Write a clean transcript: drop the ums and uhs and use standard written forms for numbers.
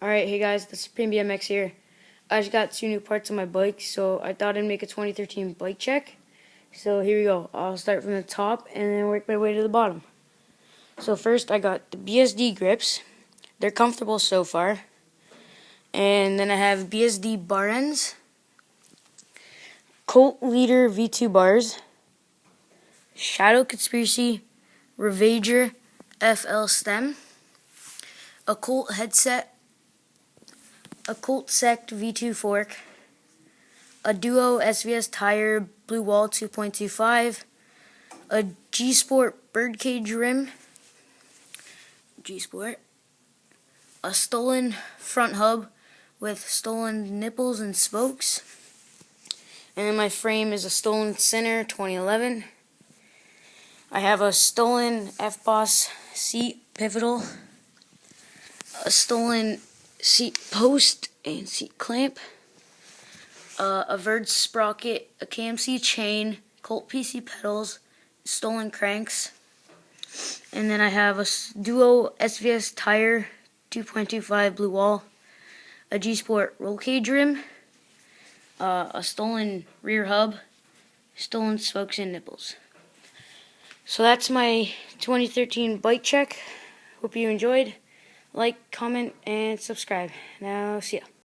Alright, hey guys, the Supreme BMX here. I just got 2 new parts on my bike, so I thought I'd make a 2013 bike check. So here we go. I'll start from the top and then work my way to the bottom. So first I got the BSD grips. They're comfortable so far. And then I have BSD bar ends, Colt Leader V2 bars, Shadow Conspiracy Ravager FL stem, a Colt headset, a Colt Sect V2 fork, a Duo SVS tire Blue Wall 2.25, a G-Sport birdcage rim, G-Sport, a stolen front hub with stolen nipples and spokes, and then my frame is a stolen center 2011. I have a stolen F-Boss seat pivotal, a stolen seat post and seat clamp, a Verge sprocket, a KMC chain, Colt PC pedals, stolen cranks, and then I have a Duo SVS tire 2.25 Blue Wall, a G-Sport roll cage rim, a stolen rear hub, stolen spokes and nipples. So that's my 2013 bike check. Hope you enjoyed. Like, comment, and subscribe. Now, see ya.